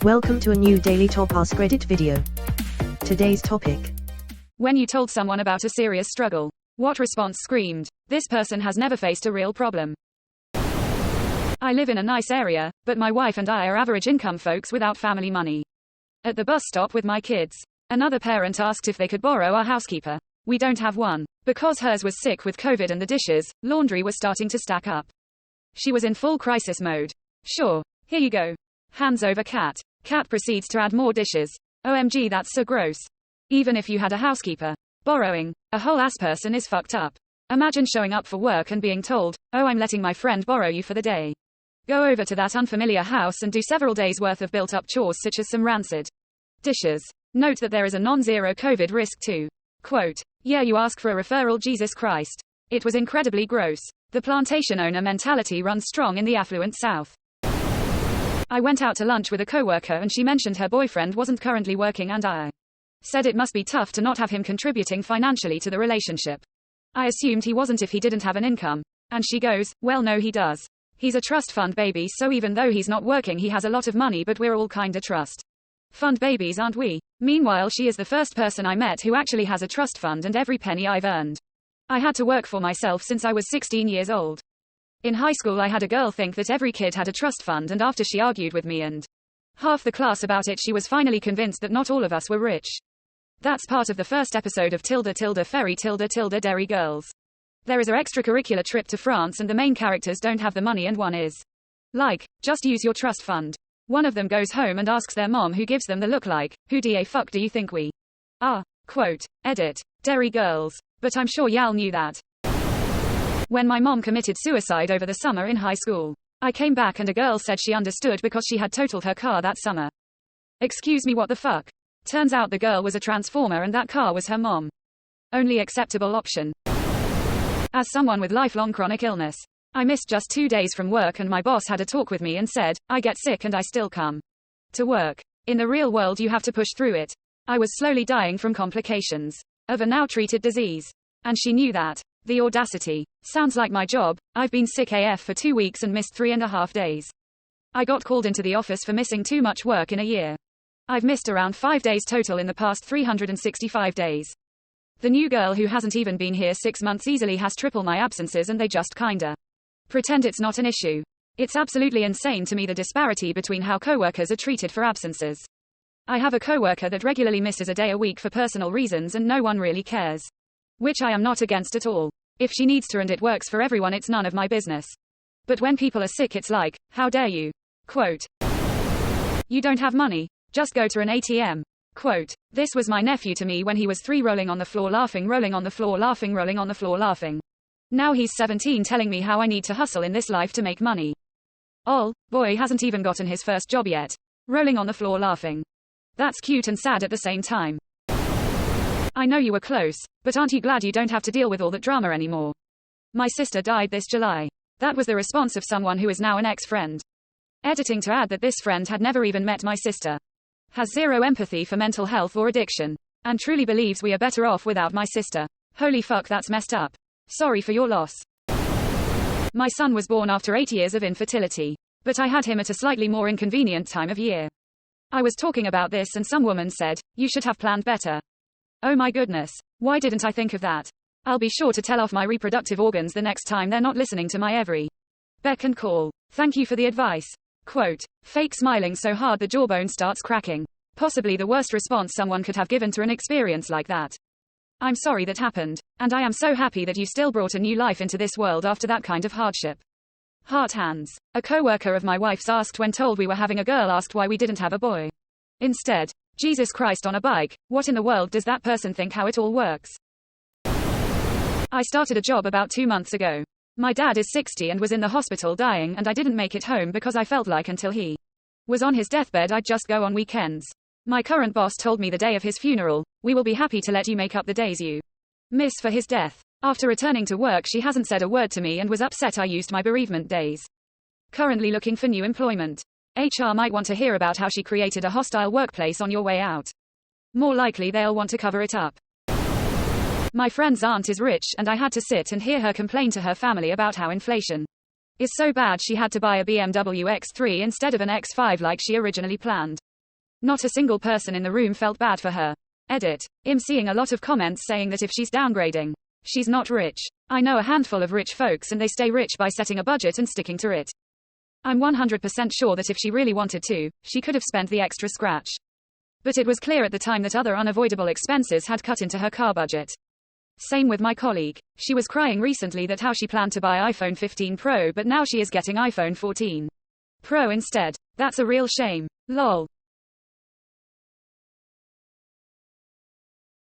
Welcome to a new Daily Top Askreddit video. Today's topic. When you told someone about a serious struggle, what response screamed, "This person has never faced a real problem"? I live in a nice area, but my wife and I are average income folks without family money. At the bus stop with my kids, another parent asked if they could borrow our housekeeper. We don't have one. Because hers was sick with COVID and the dishes, laundry was starting to stack up. She was in full crisis mode. Sure, here you go. Hands over cat. Cat proceeds to add more dishes. OMG, that's so gross. Even if you had a housekeeper, borrowing a whole ass person is fucked up. Imagine showing up for work and being told, "Oh, I'm letting my friend borrow you for the day. Go over to that unfamiliar house and do several days worth of built-up chores such as some rancid dishes." Note that there is a non-zero COVID risk too. Quote, "Yeah, you ask for a referral, Jesus Christ." It was incredibly gross. The plantation owner mentality runs strong in the affluent South. I went out to lunch with a coworker and she mentioned her boyfriend wasn't currently working and I said it must be tough to not have him contributing financially to the relationship. I assumed he wasn't if he didn't have an income. And she goes, "Well, no, he does. He's a trust fund baby, so even though he's not working he has a lot of money, but we're all kinda trust fund babies, aren't we?" Meanwhile, she is the first person I met who actually has a trust fund, and every penny I've earned, I had to work for myself since I was 16 years old. In high school I had a girl think that every kid had a trust fund, and after she argued with me and half the class about it, she was finally convinced that not all of us were rich. That's part of the first episode of Fairy Dairy Girls. There is an extracurricular trip to France and the main characters don't have the money and one is like, "Just use your trust fund." One of them goes home and asks their mom, who gives them the look like, "Who the fuck do you think we are?" Quote, edit, Dairy Girls. But I'm sure y'all knew that. When my mom committed suicide over the summer in high school, I came back and a girl said she understood because she had totaled her car that summer. Excuse me, what the fuck? Turns out the girl was a transformer and that car was her mom. Only acceptable option. As someone with lifelong chronic illness, I missed just 2 days from work and my boss had a talk with me and said, "I get sick and I still come to work. In the real world you have to push through it." I was slowly dying from complications of a now treated disease. And she knew that. The audacity. Sounds like my job. I've been sick AF for 2 weeks and missed 3.5 days. I got called into the office for missing too much work in a year. I've missed around 5 days total in the past 365 days. The new girl who hasn't even been here 6 months easily has triple my absences and they just kinda pretend it's not an issue. It's absolutely insane to me, the disparity between how coworkers are treated for absences. I have a coworker that regularly misses a day a week for personal reasons and no one really cares. Which I am not against at all. If she needs to and it works for everyone, it's none of my business. But when people are sick, it's like, "How dare you?" Quote, "You don't have money? Just go to an ATM." Quote, "This was my nephew to me when he was 3, rolling on the floor laughing, rolling on the floor laughing, rolling on the floor laughing. Now he's 17 telling me how I need to hustle in this life to make money. Boy hasn't even gotten his first job yet. Rolling on the floor laughing. That's cute and sad at the same time. I know you were close, but aren't you glad you don't have to deal with all that drama anymore? My sister died this July." That was the response of someone who is now an ex-friend. Editing to add that this friend had never even met my sister. Has zero empathy for mental health or addiction. And truly believes we are better off without my sister. Holy fuck, that's messed up. Sorry for your loss. My son was born after 8 years of infertility. But I had him at a slightly more inconvenient time of year. I was talking about this and some woman said, "You should have planned better." Oh my goodness. Why didn't I think of that? I'll be sure to tell off my reproductive organs the next time they're not listening to my every beck and call. Thank you for the advice. Quote, fake smiling so hard the jawbone starts cracking. Possibly the worst response someone could have given to an experience like that. I'm sorry that happened. And I am so happy that you still brought a new life into this world after that kind of hardship. Heart hands. A coworker of my wife's asked when told we were having a girl asked why we didn't have a boy. Instead, Jesus Christ on a bike, what in the world does that person think how it all works? I started a job about 2 months ago. My dad is 60 and was in the hospital dying, and I didn't make it home because I felt like until he was on his deathbed I'd just go on weekends. My current boss told me the day of his funeral, "We will be happy to let you make up the days you miss for his death." After returning to work she hasn't said a word to me and was upset I used my bereavement days. Currently looking for new employment. HR might want to hear about how she created a hostile workplace on your way out. More likely they'll want to cover it up. My friend's aunt is rich and I had to sit and hear her complain to her family about how inflation is so bad she had to buy a BMW X3 instead of an X5 like she originally planned. Not a single person in the room felt bad for her. Edit. I'm seeing a lot of comments saying that if she's downgrading, she's not rich. I know a handful of rich folks and they stay rich by setting a budget and sticking to it. I'm 100% sure that if she really wanted to, she could have spent the extra scratch. But it was clear at the time that other unavoidable expenses had cut into her car budget. Same with my colleague. She was crying recently that how she planned to buy iPhone 15 Pro but now she is getting iPhone 14 Pro instead. That's a real shame. Lol.